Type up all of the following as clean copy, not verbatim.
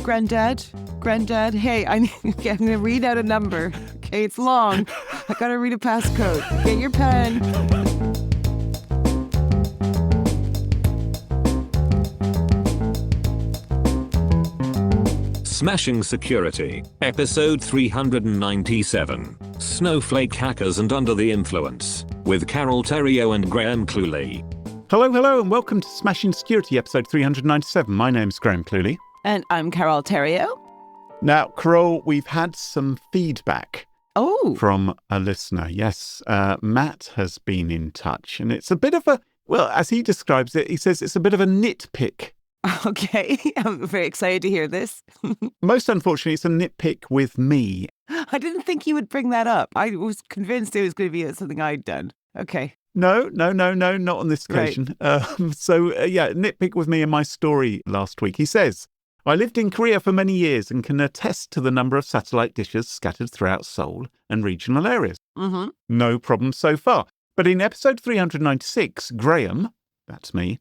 Granddad, hey, I'm going to read out a number. Okay, it's long. I got to read a passcode. Get your pen. Smashing Security, episode 397, Snowflake Hackers and Under the Influence, with Carol Theriault and Graham Cluley. Hello, and welcome to Smashing Security, episode 397. My name's Graham Cluley. And I'm Carol Theriault. Now, Carol, we've had some feedback from a listener. Yes, Matt has been in touch, and it's a bit of a, well, as he describes it, he says it's a bit of a nitpick. Okay, I'm very excited to hear this. Most unfortunately, it's a nitpick with me. I didn't think you would bring that up. I was convinced it was going to be something I'd done. Okay. No, not on this occasion. Right. Nitpick with me and my story last week. He says, I lived in Korea for many years and can attest to the number of satellite dishes scattered throughout Seoul and regional areas. Mm-hmm. No problem so far. But in episode 396, Graham, that's me,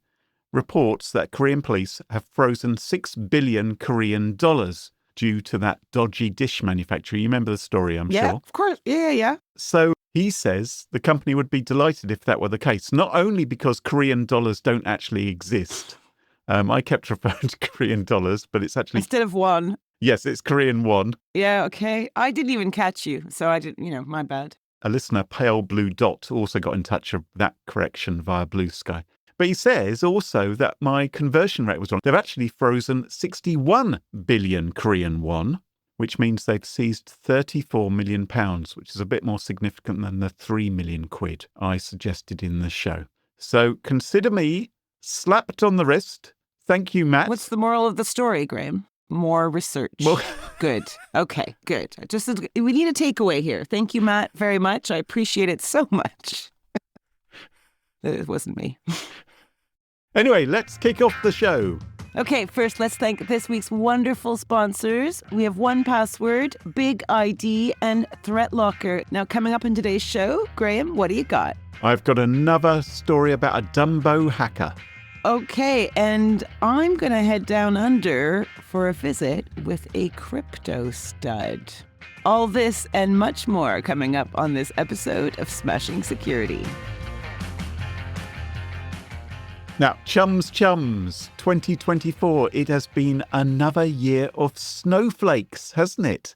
reports that Korean police have frozen 6 billion Korean dollars due to that dodgy dish manufacturer. You remember the story, I'm sure. Yeah, of course. Yeah. So he says the company would be delighted if that were the case, not only because Korean dollars don't actually exist. I kept referring to Korean dollars, but it's actually... Instead of won. Yes, it's Korean won. Yeah, okay. I didn't even catch you, so I didn't, my bad. A listener, Pale Blue Dot, also got in touch with that correction via Blue Sky. But he says also that my conversion rate was wrong. They've actually frozen 61 billion Korean won, which means they've seized 34 million pounds, which is a bit more significant than the 3 million quid I suggested in the show. So consider me slapped on the wrist. Thank you, Matt. What's the moral of the story, Graham? More research. Well, good. Okay, good. We need a takeaway here. Thank you, Matt, very much. I appreciate it so much. It wasn't me. Anyway, let's kick off the show. Okay, first let's thank this week's wonderful sponsors. We have 1Password, Big ID, and ThreatLocker. Now, coming up in today's show, Graham, what do you got? I've got another story about a Dumbo hacker. Okay, and I'm going to head down under for a visit with a crypto stud. All this and much more coming up on this episode of Smashing Security. Now, chums, 2024, it has been another year of snowflakes, hasn't it?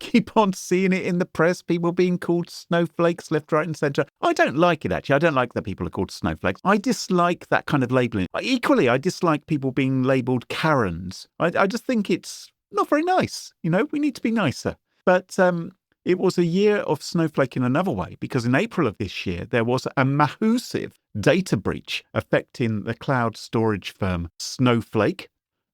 Keep on seeing it in the press, people being called snowflakes left, right and centre. I don't like it, actually. I don't like that people are called snowflakes. I dislike that kind of labelling. Equally, I dislike people being labelled Karens. I just think it's not very nice. We need to be nicer. But it was a year of snowflake in another way, because in April of this year, there was a massive data breach affecting the cloud storage firm Snowflake.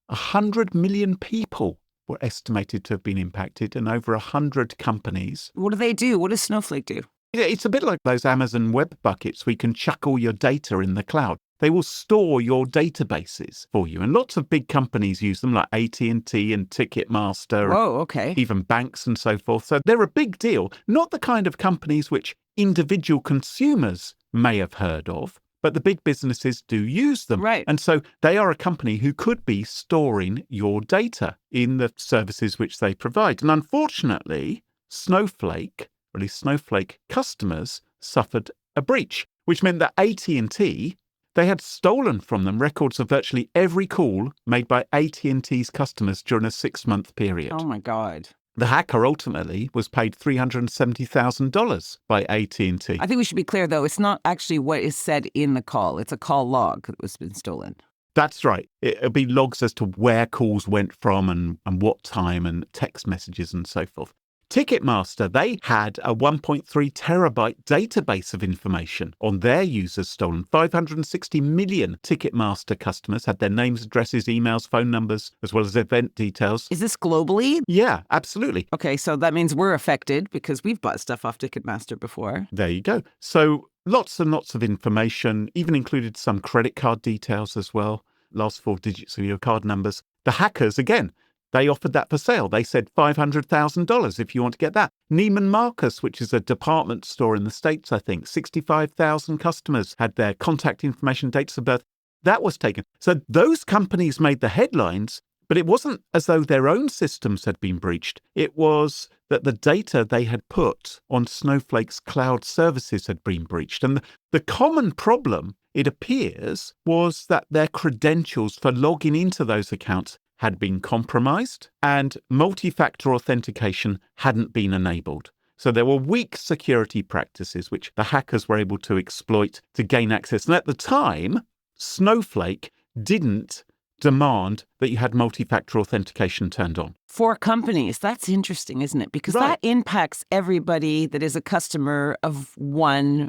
100 million people were estimated to have been impacted, and over 100 companies. What do they do? What does Snowflake do? It's a bit like those Amazon web buckets where you can chuck all your data in the cloud. They will store your databases for you. And lots of big companies use them, like AT&T and Ticketmaster. Oh, okay. Even banks and so forth. So they're a big deal. Not the kind of companies which individual consumers may have heard of, but the big businesses do use them. Right. And so they are a company who could be storing your data in the services which they provide. And unfortunately, Snowflake, or at least Snowflake customers, suffered a breach, which meant that AT&T, they had stolen from them records of virtually every call made by AT&T's customers during a 6-month period. Oh, my God. The hacker ultimately was paid $370,000 by AT&T. I think we should be clear, though. It's not actually what is said in the call. It's a call log that was been stolen. That's right. It'll be logs as to where calls went from and what time and text messages and so forth. Ticketmaster, they had a 1.3 terabyte database of information on their users stolen. 560 million Ticketmaster customers had their names, addresses, emails, phone numbers, as well as event details. Is this globally? Yeah, absolutely. Okay, so that means we're affected because we've bought stuff off Ticketmaster before. There you go. So lots and lots of information, even included some credit card details as well, last 4 digits of your card numbers. The hackers, again, they offered that for sale. They said $500,000 if you want to get that. Neiman Marcus, which is a department store in the States, I think, 65,000 customers had their contact information, dates of birth. That was taken. So those companies made the headlines, But it wasn't as though their own systems had been breached. It was that the data they had put on Snowflake's cloud services had been breached. And the common problem, it appears, was that their credentials for logging into those accounts had been compromised and multi-factor authentication hadn't been enabled. So there were weak security practices which the hackers were able to exploit to gain access. And at the time, Snowflake didn't demand that you had multi-factor authentication turned on. For companies, that's interesting, isn't it? Because Right. that impacts everybody that is a customer of one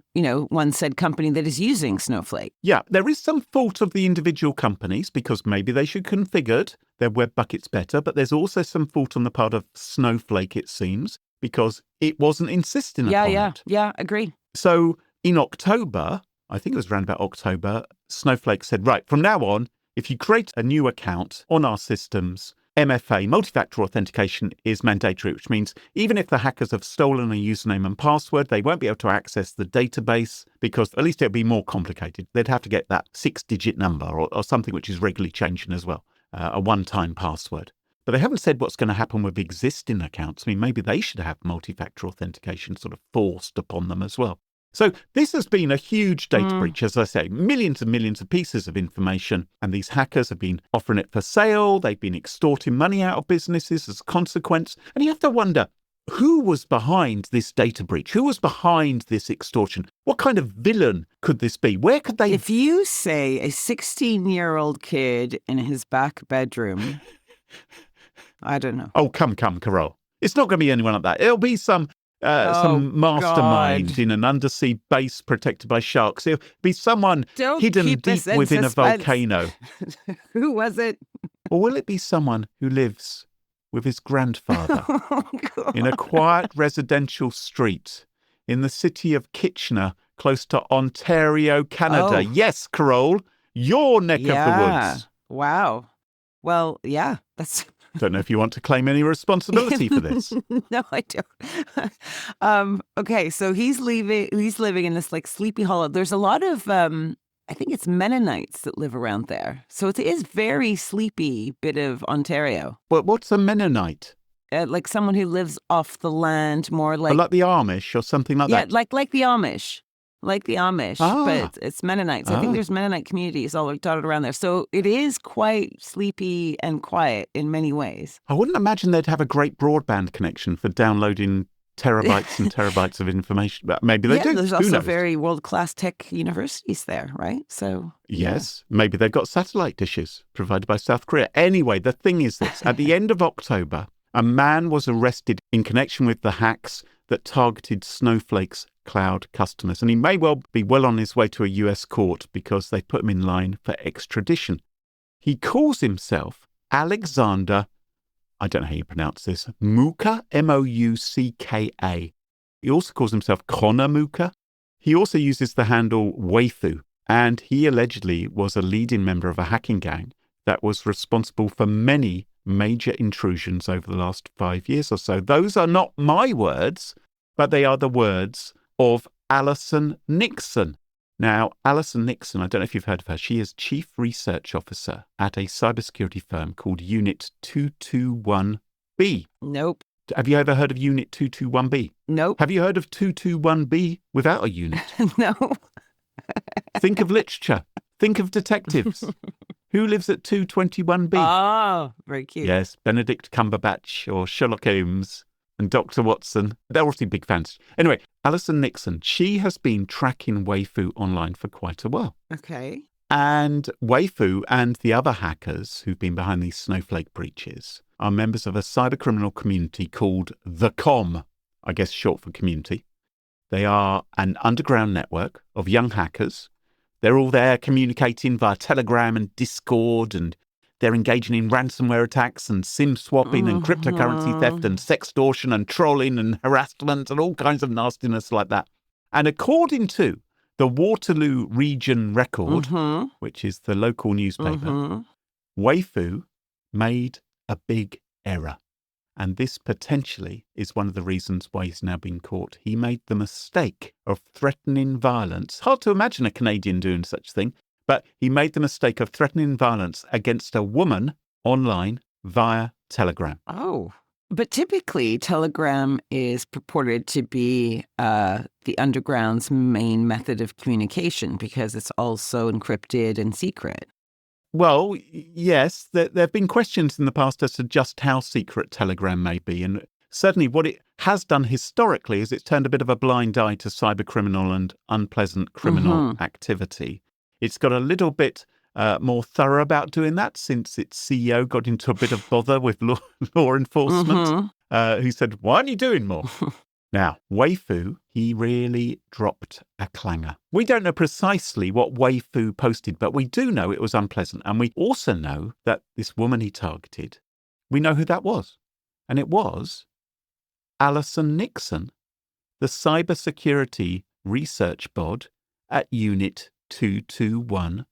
said company that is using Snowflake. Yeah, there is some fault of the individual companies because maybe they should have configured their web buckets better, but there's also some fault on the part of Snowflake, it seems, because it wasn't insisting upon it. Yeah, agree. So in October, I think it was around about October, Snowflake said, right, from now on, if you create a new account on our systems, MFA, multi-factor authentication, is mandatory, which means even if the hackers have stolen a username and password, they won't be able to access the database because at least it'll be more complicated. They'd have to get that 6-digit number or something which is regularly changing as well, a one-time password. But they haven't said what's going to happen with existing accounts. I mean, maybe they should have multi-factor authentication sort of forced upon them as well. So this has been a huge data breach, as I say, millions and millions of pieces of information, and these hackers have been offering it for sale. They've been extorting money out of businesses as a consequence. And you have to wonder, who was behind this data breach? Who was behind this extortion? What kind of villain could this be? Where could they... If you say a 16-year-old kid in his back bedroom, I don't know. Oh, come, Carol. It's not going to be anyone like that. It'll be some mastermind God. in an undersea base protected by sharks. It'll be someone Don't hidden keep deep us in within suspense. a volcano. Who was it? Or will it be someone who lives with his grandfather Oh, God. in a quiet residential street in the city of Kitchener, close to Ontario, Canada? Oh. Yes, Carol, your neck of the woods. Wow. Well, yeah, that's... Don't know if you want to claim any responsibility for this. No, I don't. Okay, so he's living in this like Sleepy Hollow. There's a lot of I think it's Mennonites that live around there. So it is very sleepy bit of Ontario. But what's a Mennonite? Like someone who lives off the land, more like Like the Amish or something like yeah, that? like the Amish. Like the Amish, but it's Mennonites. I Ah. think there's Mennonite communities all dotted around there. So it is quite sleepy and quiet in many ways. I wouldn't imagine they'd have a great broadband connection for downloading terabytes and terabytes of information. But maybe they do. There's Who also knows? very world-class tech universities there, right? So Yes, maybe they've got satellite dishes provided by South Korea. Anyway, the thing is this. At the end of October, a man was arrested in connection with the hacks that targeted Snowflake's cloud customers. And he may well be well on his way to a US court because they put him in line for extradition. He calls himself Alexander, I don't know how you pronounce this, Mouka, M-O-U-C-K-A. He also calls himself Connor Mouka. He also uses the handle Weifu, and he allegedly was a leading member of a hacking gang that was responsible for many major intrusions over the last 5 years or so. Those are not my words, but they are the words of Alison Nixon. Now, Alison Nixon, I don't know if you've heard of her. She is Chief Research Officer at a cybersecurity firm called Unit 221B. nope. Have you ever heard of Unit 221B? Nope. Have you heard of 221B without a unit? No. Think of literature. Think of detectives. Who lives at 221B? Oh, very cute. Yes, Benedict Cumberbatch or Sherlock Holmes and Dr. Watson. They're obviously big fans. Anyway, Alison Nixon, she has been tracking Weifu online for quite a while. Okay. And Weifu and the other hackers who've been behind these Snowflake breaches are members of a cybercriminal community called The Com, I guess short for community. They are an underground network of young hackers. They're all there communicating via Telegram and Discord, and they're engaging in ransomware attacks and SIM swapping and cryptocurrency theft and sextortion and trolling and harassment and all kinds of nastiness like that. And according to the Waterloo Region Record, which is the local newspaper, Weifu made a big error. And this potentially is one of the reasons why he's now been caught. He made the mistake of threatening violence. Hard to imagine a Canadian doing such a thing, but he made the mistake of threatening violence against a woman online via Telegram. Oh. But typically, Telegram is purported to be the underground's main method of communication because it's also encrypted and secret. Well, yes, there have been questions in the past as to just how secret Telegram may be. And certainly what it has done historically is it's turned a bit of a blind eye to cybercriminal and unpleasant criminal activity. It's got a little bit more thorough about doing that since its CEO got into a bit of bother with law enforcement, who said, why aren't you doing more? Now, Weifu, he really dropped a clanger. We don't know precisely what Weifu posted, but we do know it was unpleasant. And we also know that this woman he targeted, we know who that was. And it was Alison Nixon, the cybersecurity research bod at Unit 221B.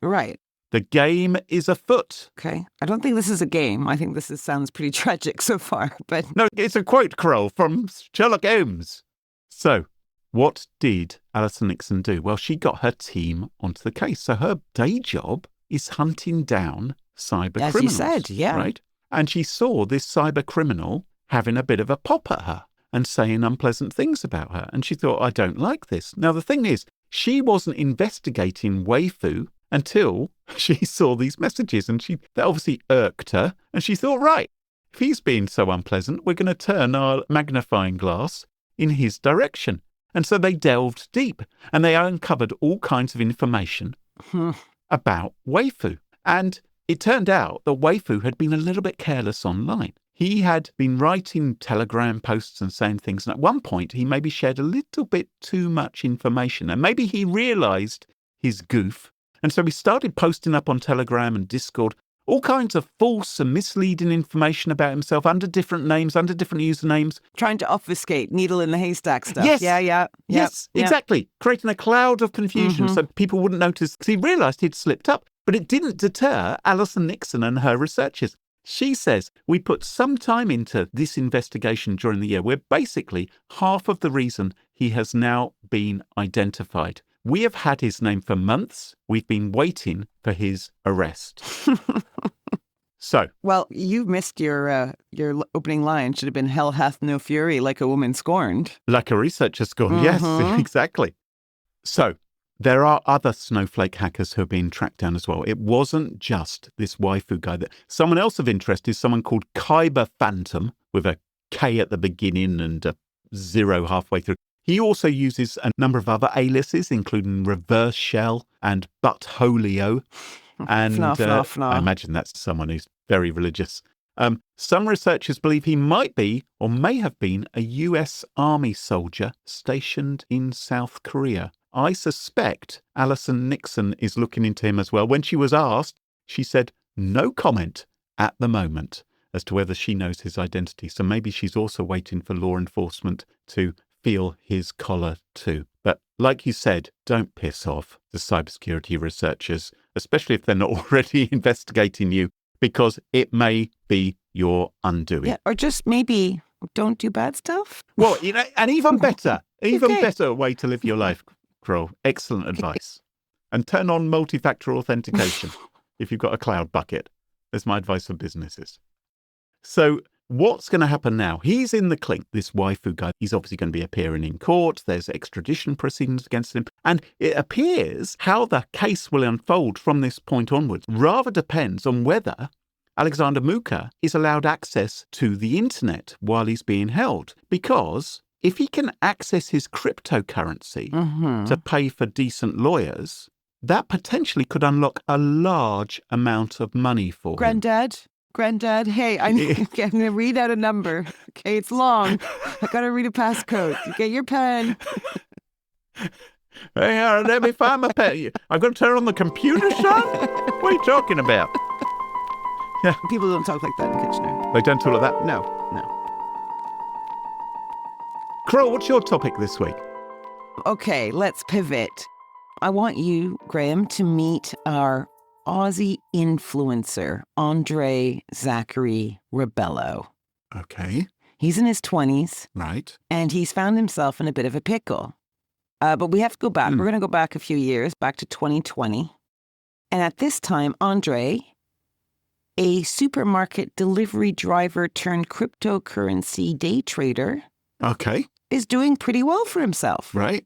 Right. The game is afoot. Okay. I don't think this is a game. I think this sounds pretty tragic so far, but... No, it's a quote, Kroll, from Sherlock Holmes. So, what did Alison Nixon do? Well, she got her team onto the case. So her day job is hunting down cyber criminals. As you said, yeah. Right? And she saw this cyber criminal having a bit of a pop at her and saying unpleasant things about her. And she thought, I don't like this. Now, the thing is, she wasn't investigating Weifu until she saw these messages, and that obviously irked her. And she thought, right, if he's being so unpleasant, we're going to turn our magnifying glass in his direction. And so they delved deep, and they uncovered all kinds of information about Weifu. And it turned out that Weifu had been a little bit careless online. He had been writing Telegram posts and saying things, and at one point he maybe shared a little bit too much information, and maybe he realised his goof. And so he started posting up on Telegram and Discord all kinds of false and misleading information about himself under different names, under different usernames. Trying to obfuscate needle in the haystack stuff. Yes. Yes, exactly. Creating a cloud of confusion so people wouldn't notice, because he realised he'd slipped up. But it didn't deter Alison Nixon and her researchers. She says, we put some time into this investigation during the year. We're basically half of the reason he has now been identified. We have had his name for months. We've been waiting for his arrest. So. Well, you missed your opening line. Should have been hell hath no fury like a woman scorned. Like a researcher scorned. Yes, exactly. So there are other snowflake hackers who are being tracked down as well. It wasn't just this Weifu guy. Someone else of interest is someone called Kyber Phantom, with a K at the beginning and a 0 halfway through. He also uses a number of other aliases, including Reverse Shell and Buttholio. And FNAF. I imagine that's someone who's very religious. Some researchers believe he might be, or may have been, a US Army soldier stationed in South Korea. I suspect Alison Nixon is looking into him as well. When she was asked, she said no comment at the moment as to whether she knows his identity. So maybe she's also waiting for law enforcement to feel his collar too. But like you said, don't piss off the cybersecurity researchers, especially if they're not already investigating you, because it may be your undoing. Yeah, or just maybe don't do bad stuff. Well, and even better way to live your life, Kroll. Excellent advice. And turn on multi-factor authentication if you've got a cloud bucket. That's my advice for businesses. So what's going to happen now? He's in the clink, this Weifu guy. He's obviously going to be appearing in court. There's extradition proceedings against him. And it appears how the case will unfold from this point onwards rather depends on whether Alexander Mucha is allowed access to the internet while he's being held. Because if he can access his cryptocurrency to pay for decent lawyers, that potentially could unlock a large amount of money for him. Granddad, hey, I'm going to read out a number. Okay, it's long. I got to read a passcode. Get your pen. Hey, let me find my pen. I've got to turn on the computer, son? What are you talking about? Yeah. People don't talk like that in Kitchener. They don't talk like that? No. Kroll, what's your topic this week? Okay, let's pivot. I want you, Graham, to meet our Aussie influencer, Andre Zachary Rebello. Okay. He's in his 20s. Right. And he's found himself in a bit of a pickle. But we have to go back. We're going to go back a few years, back to 2020. And at this time, Andre a supermarket delivery driver turned cryptocurrency day trader, Okay, is doing pretty well for himself. right.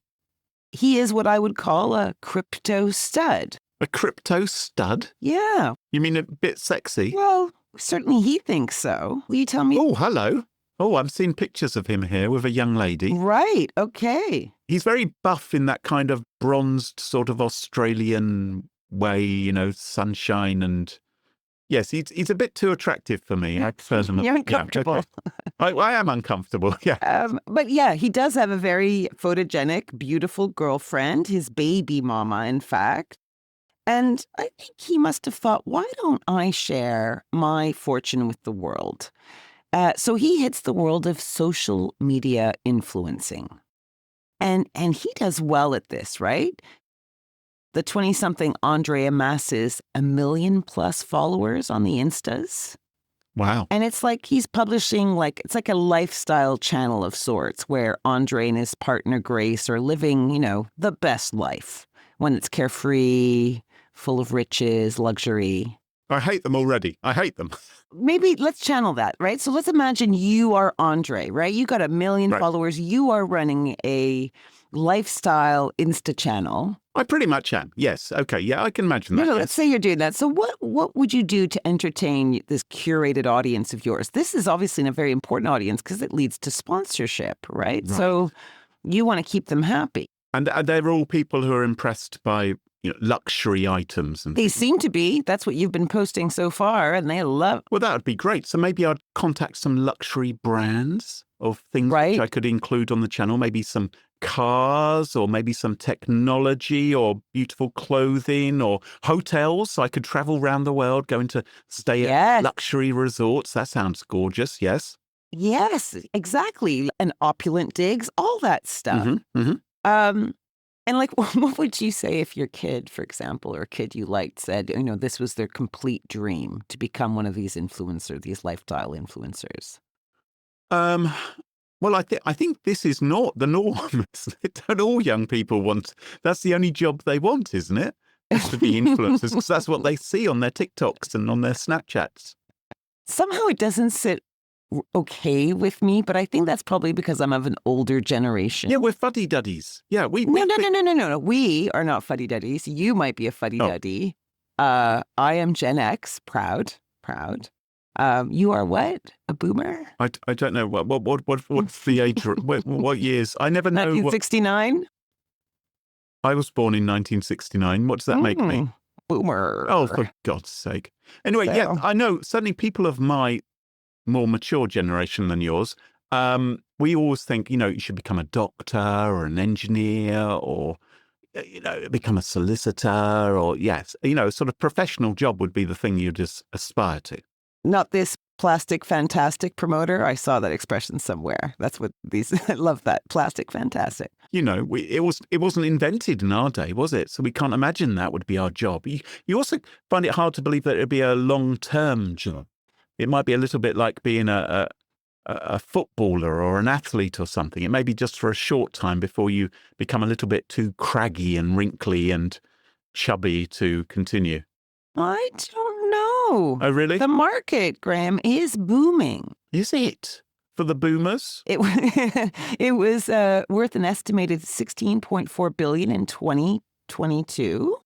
He is what I would call a crypto stud. A crypto stud? Yeah, You mean a bit sexy? well, certainly he thinks so. Will you tell me? Oh, hello. Oh, I've seen pictures of him here with a young lady. Right, okay. He's very buff in that kind of bronzed sort of Australian way, sunshine and... Yes, he's a bit too attractive for me. I prefer them. You're Yeah, uncomfortable. okay. I am uncomfortable, yeah. But yeah, he does have a very photogenic, beautiful girlfriend, his baby mama, in fact. And I think he must have thought, why don't I share my fortune with the world? So he hits the world of social media influencing. And he does well at this, right? The 20-something Andre amasses 1 million plus followers on the Instas. Wow. And it's like he's publishing, it's like a lifestyle channel of sorts where Andre and his partner Grace are living, the best life. One that's carefree, full of riches, luxury. I hate them already. I hate them. Maybe let's channel that, right? So let's imagine you are Andre, right? You got 1 million Right. followers. You are running a lifestyle Insta channel. I pretty much am. Yes. Okay. Yeah, I can imagine that. No, yes. let's say you're doing that. So what would you do to entertain this curated audience of yours? This is obviously a very important audience because it leads to sponsorship, right? So you want to keep them happy. And they're all people who are impressed by luxury items. And They seem to be. That's what you've been posting so far, and they love. well, that would be great. So maybe I'd contact some luxury brands of things Right. which I could include on the channel. Maybe some cars or maybe some technology or beautiful clothing or hotels. So I could travel around the world, going to stay at Yes. luxury resorts. That sounds gorgeous. Yes. Yes, exactly. And opulent digs, all that stuff. Mm-hmm. And what would you say if your kid, for example, or a kid you liked said, this was their complete dream to become one of these these lifestyle influencers? Well, I think this is not the norm. Don't all young people want? That's the only job they want, isn't it? Is to be influencers, because that's what they see on their TikToks and on their Snapchats. Somehow it doesn't sit okay with me, but I think that's probably because I'm of an older generation. Yeah, we're fuddy-duddies. Yeah, we No. We are not fuddy-duddies. You might be a fuddy-duddy. I am Gen X, proud. You are what? A boomer? I don't know what's the age? What years? I never know. 1969? I was born in 1969. What does that make me? Boomer. Oh, for God's sake! Anyway, yeah, So- I know. Certainly, people of my more mature generation than yours, we always think, you should become a doctor or an engineer or, become a solicitor or, yes, sort of professional job would be the thing you just aspire to. Not this plastic fantastic promoter. I saw that expression somewhere. That's what I love that. Plastic fantastic. It wasn't invented in our day, was it? So we can't imagine that would be our job. You also find it hard to believe that it would be a long-term job. It might be a little bit like being a footballer or an athlete or something. It may be just for a short time before you become a little bit too craggy and wrinkly and chubby to continue. I don't know. Oh, really? The market, Graham, is booming. Is it? For the boomers? It it was worth an estimated $16.4 billion in 2022,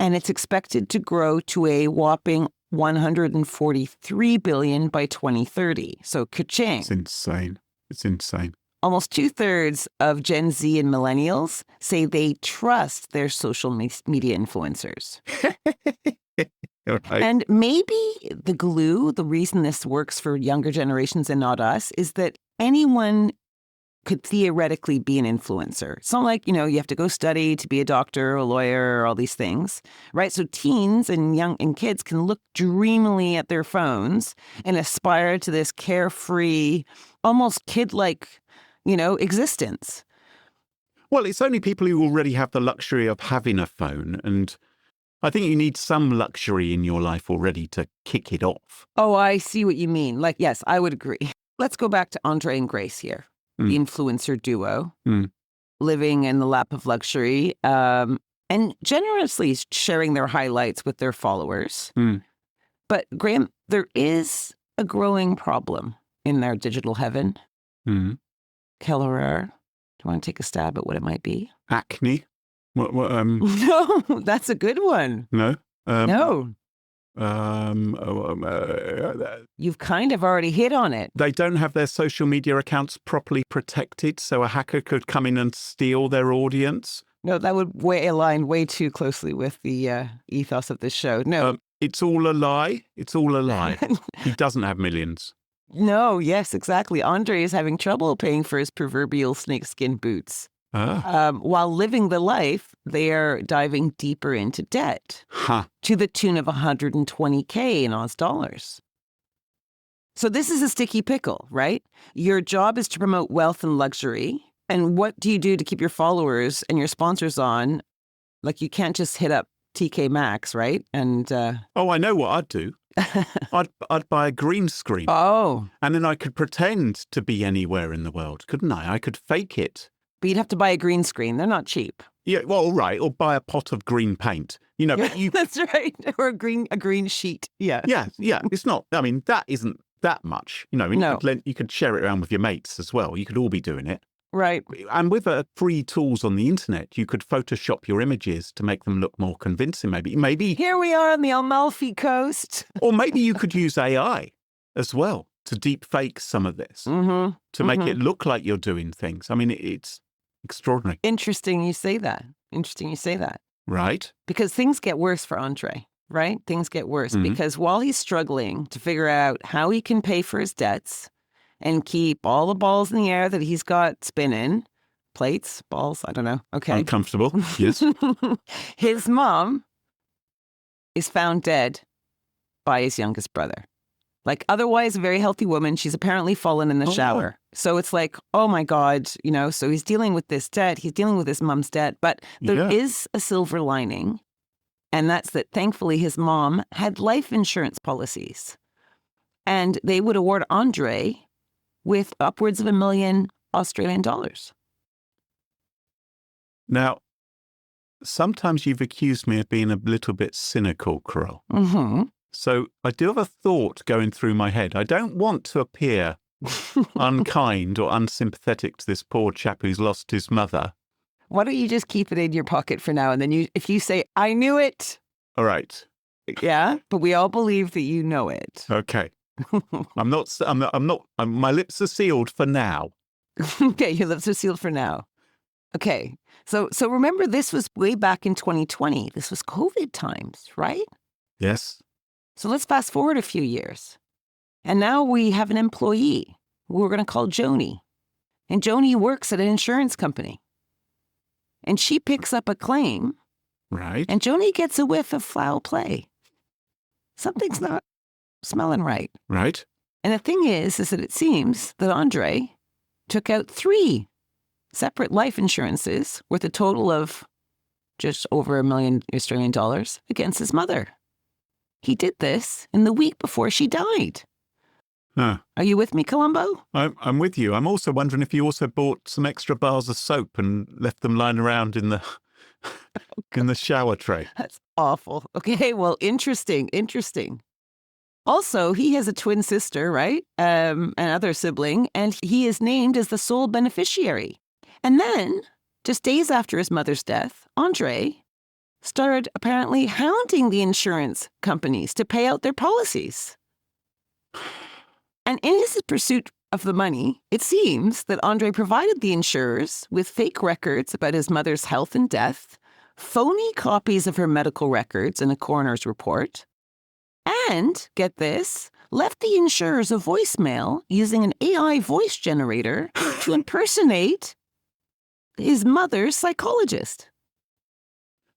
and it's expected to grow to a whopping $143 billion by 2030. So ka-ching. It's insane. Almost 2/3 of Gen Z and millennials say they trust their social media influencers. Right. And maybe the reason this works for younger generations and not us, is that anyone could theoretically be an influencer. It's not like, you have to go study to be a doctor, a lawyer, all these things, right? So teens and kids can look dreamily at their phones and aspire to this carefree, almost kid-like, existence. Well, it's only people who already have the luxury of having a phone, and I think you need some luxury in your life already to kick it off. Oh, I see what you mean. Yes, I would agree. Let's go back to Andre and Grace here, the influencer duo, living in the lap of luxury, and generously sharing their highlights with their followers. But Graham, there is a growing problem in their digital heaven. Mm. Kellerer, do you want to take a stab at what it might be? Acne? What, No, that's a good one. no? No, you've kind of already hit on it. They don't have their social media accounts properly protected, so a hacker could come in and steal their audience. No, that would align way too closely with the ethos of this show. No. It's all a lie. It's all a lie. He doesn't have millions. No, yes, exactly. Andre is having trouble paying for his proverbial snakeskin boots. While living the life, they are diving deeper into debt to the tune of 120K in Oz dollars. So this is a sticky pickle, right? Your job is to promote wealth and luxury. And what do you do to keep your followers and your sponsors on? Like, you can't just hit up TK Maxx, right? And oh, I know what I'd do. I'd buy a green screen. Oh. And then I could pretend to be anywhere in the world, couldn't I? I could fake it. But you'd have to buy a green screen. They're not cheap. Yeah, well, all right. Or buy a pot of green paint. You know, but you... That's right. Or a green sheet. Yeah. Yeah. It's not, I mean, that isn't that much. You know, No. you could share it around with your mates as well. You could all be doing it. Right. And with free tools on the internet, you could Photoshop your images to make them look more convincing, maybe. Here we are on the Amalfi Coast. Or maybe you could use AI as well to deep fake some of this, to make it look like you're doing things. I mean, it's extraordinary. Interesting you say that. Right. Because things get worse for Andre, right? Things get worse because while he's struggling to figure out how he can pay for his debts and keep all the balls in the air that he's got spinning, plates, balls, I don't know. Okay. Uncomfortable. Yes. His mom is found dead by his youngest brother. Like, otherwise a very healthy woman. She's apparently fallen in the shower. So it's like, oh my God, you know, so he's dealing with this debt. He's dealing with his mom's debt. But there is a silver lining. And that's that thankfully his mom had life insurance policies. And they would award Andre with upwards of $1 million Australian dollars. Now, sometimes you've accused me of being a little bit cynical, Carol. So I do have a thought going through my head. I don't want to appear unkind or unsympathetic to this poor chap who's lost his mother. Why don't you just keep it in your pocket for now? And then if you say, I knew it. All right. Yeah, but we all believe that you know it. Okay. My lips are sealed for now. Okay, your lips are sealed for now. Okay. So remember, this was way back in 2020. This was COVID times, right? Yes. So let's fast forward a few years. And now we have an employee who we're going to call Joni. And Joni works at an insurance company. And she picks up a claim. Right. And Joni gets a whiff of foul play. Something's not smelling right. Right. And the thing is that it seems that Andre took out 3 separate life insurances worth a total of just over $1 million Australian dollars against his mother. He did this in the week before she died. Huh. Are you with me, Columbo? I'm with you. I'm also wondering if you also bought some extra bars of soap and left them lying around in the in the shower tray. That's awful. Okay, well, interesting. Also, he has a twin sister, right? Another sibling, and he is named as the sole beneficiary. And then, just days after his mother's death, Andre started apparently hounding the insurance companies to pay out their policies. And in his pursuit of the money, it seems that Andre provided the insurers with fake records about his mother's health and death, phony copies of her medical records and a coroner's report, and, get this, left the insurers a voicemail using an AI voice generator to impersonate his mother's psychologist.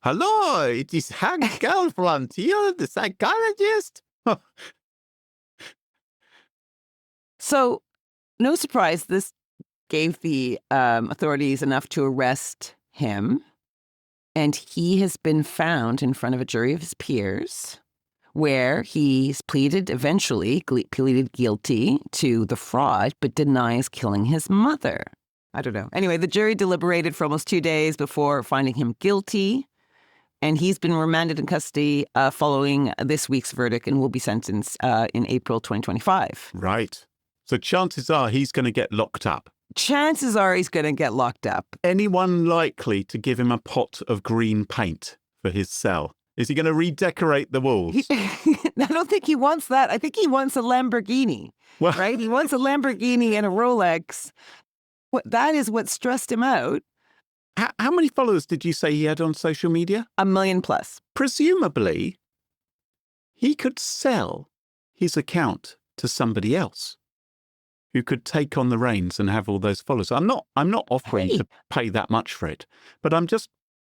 Hello, it is Hank Gelfand here, the psychologist. So, no surprise, this gave the authorities enough to arrest him. And he has been found in front of a jury of his peers, where he's eventually pleaded guilty to the fraud, but denies killing his mother. I don't know. Anyway, the jury deliberated for almost 2 days before finding him guilty. And he's been remanded in custody following this week's verdict and will be sentenced in April 2025. Right. So chances are he's going to get locked up. Chances are he's going to get locked up. Anyone likely to give him a pot of green paint for his cell? Is he going to redecorate the walls? I don't think he wants that. I think he wants a Lamborghini, Well, right? He wants a Lamborghini and a Rolex. That is what stressed him out. how many followers did you say he had on social media? 1 million plus. Presumably, he could sell his account to somebody else who could take on the reins and have all those followers. I'm not offering to pay that much for it, but I'm just...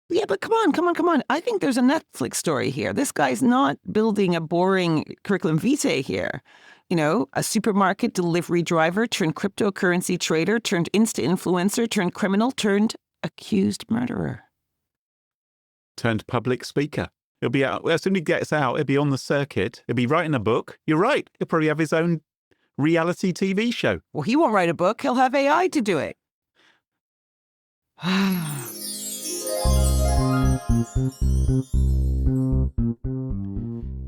Yeah, but come on. I think there's a Netflix story here. This guy's not building a boring curriculum vitae here. You know, a supermarket delivery driver turned cryptocurrency trader, turned Insta influencer, turned criminal, turned accused murderer. Turned public speaker. He'll be out. As soon as he gets out, he'll be on the circuit. He'll be writing a book. You're right. He'll probably have his own reality TV show. Well, he won't write a book. He'll have AI to do it.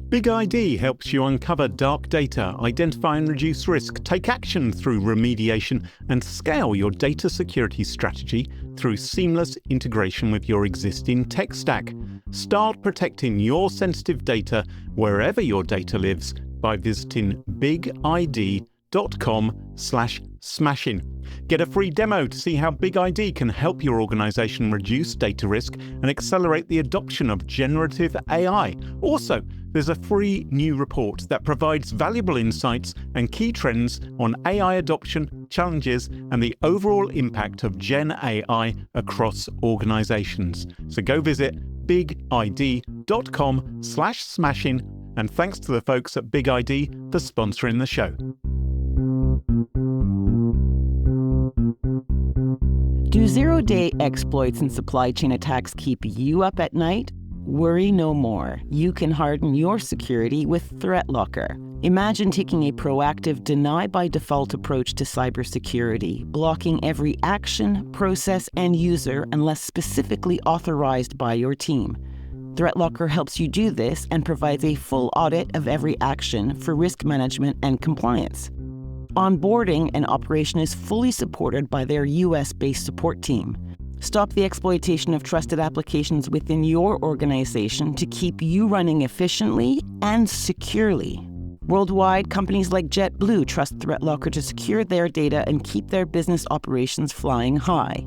Big ID helps you uncover dark data, identify and reduce risk, take action through remediation, and scale your data security strategy through seamless integration with your existing tech stack. Start protecting your sensitive data wherever your data lives by visiting bigid.com/smashing. Get a free demo to see how Big ID can help your organization reduce data risk and accelerate the adoption of generative AI. Also, there's a free new report that provides valuable insights and key trends on AI adoption, challenges, and the overall impact of Gen AI across organizations. So go visit bigid.com/smashing, and thanks to the folks at Big ID for sponsoring the show. Do zero-day exploits and supply chain attacks keep you up at night? Worry no more. You can harden your security with ThreatLocker. Imagine taking a proactive deny-by-default approach to cybersecurity, blocking every action, process, and user unless specifically authorized by your team. ThreatLocker helps you do this and provides a full audit of every action for risk management and compliance. Onboarding and operation is fully supported by their US-based support team. Stop the exploitation of trusted applications within your organization to keep you running efficiently and securely. Worldwide, companies like JetBlue trust ThreatLocker to secure their data and keep their business operations flying high.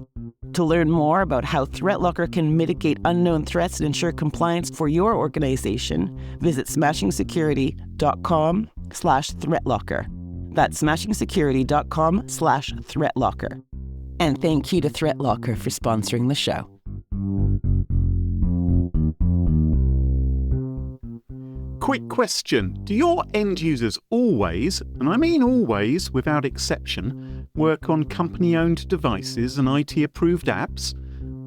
To learn more about how ThreatLocker can mitigate unknown threats and ensure compliance for your organization, visit smashingsecurity.com/ThreatLocker. That's smashingsecurity.com/ThreatLocker. And thank you to ThreatLocker for sponsoring the show. Quick question. Do your end users always, and I mean always without exception, work on company-owned devices and IT-approved apps?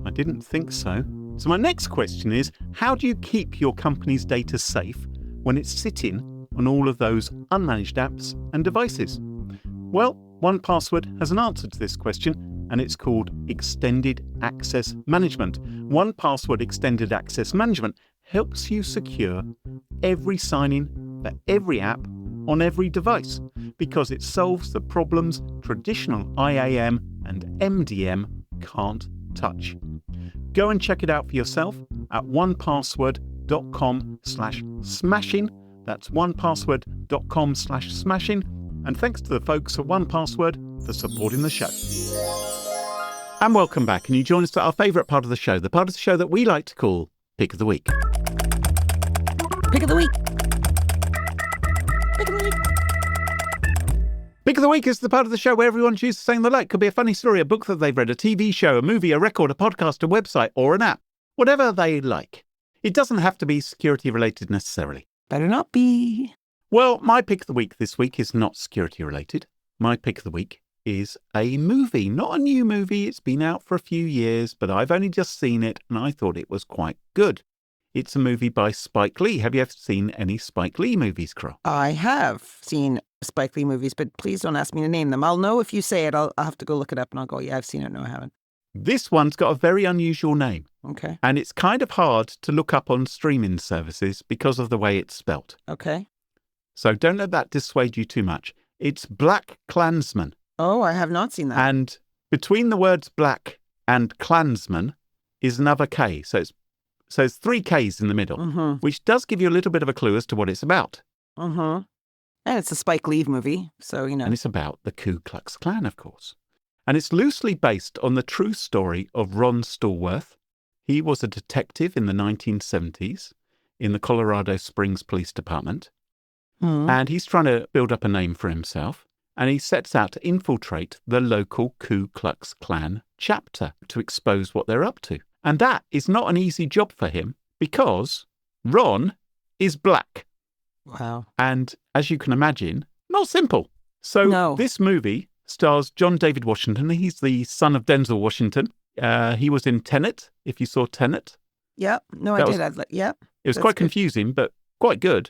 I didn't think so. So my next question is, how do you keep your company's data safe when it's sitting on all of those unmanaged apps and devices? Well, 1Password has an answer to this question, and it's called Extended Access Management. 1Password Extended Access Management helps you secure every sign-in for every app on every device because it solves the problems traditional IAM and MDM can't touch. Go and check it out for yourself at 1password.com/smashing. That's 1password.com/smashing. And thanks to the folks at 1Password for supporting the show. And welcome back. And you join us at our favourite part of the show, the part of the show that we like to call Pick of the Week. Pick of the week. Pick of the week. Pick of the Week is the part of the show where everyone chooses something they like. Could be a funny story, a book that they've read, a TV show, a movie, a record, a podcast, a website, or an app. Whatever they like. It doesn't have to be security related necessarily. Better not be. Well, my pick of the week this week is not security related. My pick of the week is a movie. Not a new movie. It's been out for a few years, but I've only just seen it and I thought it was quite good. It's a movie by Spike Lee. Have you ever seen any Spike Lee movies, Carol? I have seen Spike Lee movies, but please don't ask me to name them. I'll know if you say it. I'll have to go look it up and I'll go, yeah, I've seen it. No, I haven't. This one's got a very unusual name, Okay. and it's kind of hard to look up on streaming services because of the way it's spelt. Okay. So don't let that dissuade you too much. It's Black Klansman. Oh, I have not seen that. And between the words black and Klansman is another K. So it's 3 Ks in the middle, which does give you a little bit of a clue as to what it's about. And it's a Spike Lee movie, so, you know. And it's about the Ku Klux Klan, of course. And it's loosely based on the true story of Ron Stallworth. He was a detective in the 1970s in the Colorado Springs Police Department. And he's trying to build up a name for himself. And he sets out to infiltrate the local Ku Klux Klan chapter to expose what they're up to. And that is not an easy job for him because Ron is black. Wow. And as you can imagine, not simple. So This movie stars John David Washington. He's the son of Denzel Washington. He was in Tenet, if you saw Tenet. Yep. No, I did. Yep. It was quite confusing, but quite good.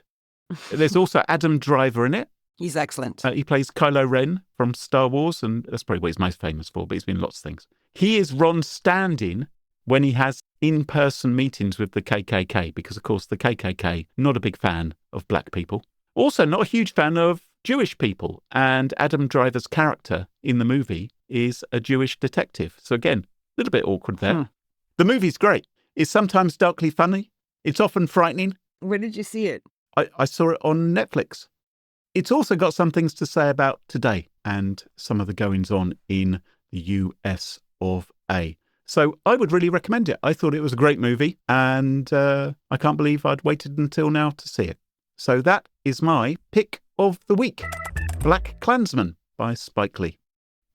There's also Adam Driver in it. He's excellent. He plays Kylo Ren from Star Wars, and that's probably what he's most famous for, but he's been in lots of things. He is Ron's stand-in when he has in-person meetings with the KKK, because, of course, the KKK, not a big fan of black people. Also, not a huge fan of Jewish people, and Adam Driver's character in the movie is a Jewish detective. So, again, a little bit awkward there. The movie's great. It's sometimes darkly funny. It's often frightening. Where did you see it? I saw it on Netflix. It's also got some things to say about today and some of the goings-on in the US of A. So I would really recommend it. I thought it was a great movie, and I can't believe I'd waited until now to see it. So that is my pick of the week. Black Klansman by Spike Lee.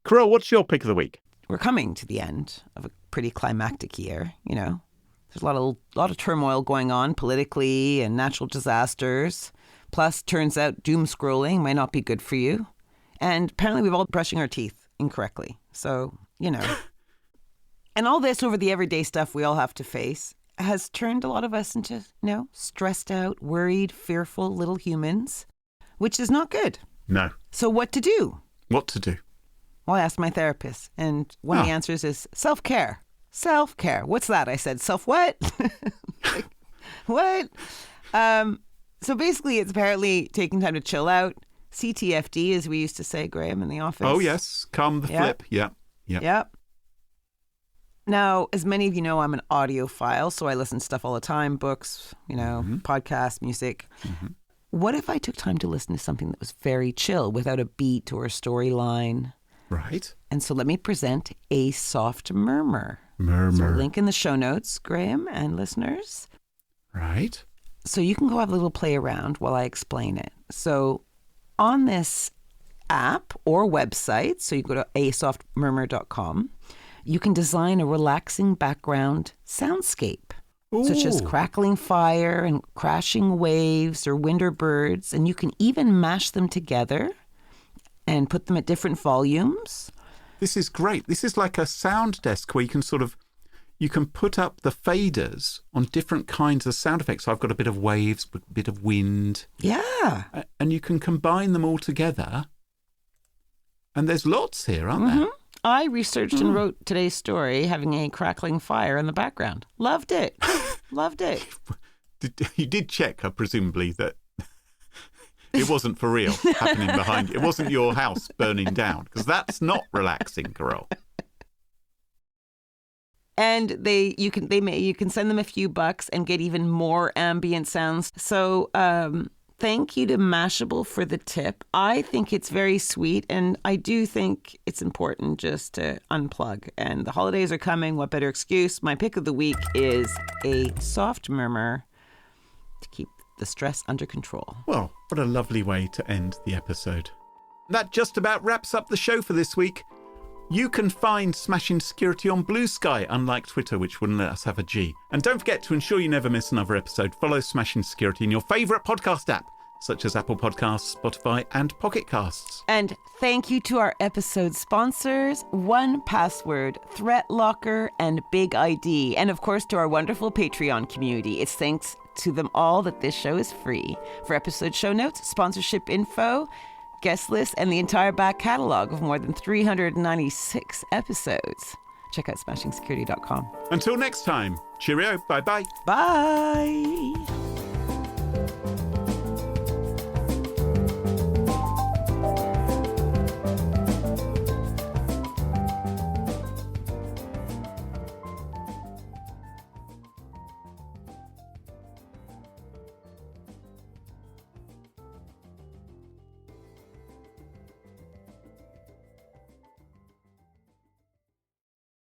Carole, what's your pick of the week? We're coming to the end of a pretty climactic year, you know. There's a lot of turmoil going on politically and natural disasters. Plus, turns out doom scrolling might not be good for you. And apparently we've all been brushing our teeth incorrectly. So, you know. And all this over the everyday stuff we all have to face has turned a lot of us into, stressed out, worried, fearful little humans, which is not good. No. So what to do? What to do? Well, I asked my therapist, and one of the answers is self-care. Self-care. What's that? I said, self-what? Like, what? So basically, it's apparently taking time to chill out. CTFD, as we used to say, Graham, in the office. Oh, yes. Calm the flip. Yeah. Yep. Now, as many of you know, I'm an audiophile, so I listen to stuff all the time, books, podcasts, music. What if I took time to listen to something that was very chill without a beat or a storyline? Right. And so let me present a soft murmur. Murmur. So link in the show notes, Graham and listeners. Right. So you can go have a little play around while I explain it. So on this app or website, so you go to asoftmurmur.com, you can design a relaxing background soundscape, such as crackling fire and crashing waves or winter birds. And you can even mash them together and put them at different volumes. This is great. This is like a sound desk where you can put up the faders on different kinds of sound effects. So I've got a bit of waves, a bit of wind. Yeah. And you can combine them all together. And there's lots here, aren't there? I researched and wrote today's story having a crackling fire in the background. Loved it. Loved it. You did check, presumably, that it wasn't for real happening behind you. It wasn't your house burning down, because that's not relaxing, Carole. And you can send them a few bucks and get even more ambient sounds. So thank you to Mashable for the tip. I think it's very sweet, and I do think it's important just to unplug. And the holidays are coming. What better excuse? My pick of the week is a soft murmur to keep the stress under control. Well, what a lovely way to end the episode. That just about wraps up the show for this week. You can find Smashing Security on Blue Sky, unlike Twitter, which wouldn't let us have a G. And don't forget to ensure you never miss another episode. Follow Smashing Security in your favourite podcast app, such as Apple Podcasts, Spotify, and Pocket Casts. And thank you to our episode sponsors, 1Password, Threat Locker, and Big ID. And of course, to our wonderful Patreon community. It's thanks to them all that this show is free. For episode show notes, sponsorship info, guest list, and the entire back catalog of more than 396 episodes, check out smashingsecurity.com. Until next time, cheerio. Bye-bye. Bye.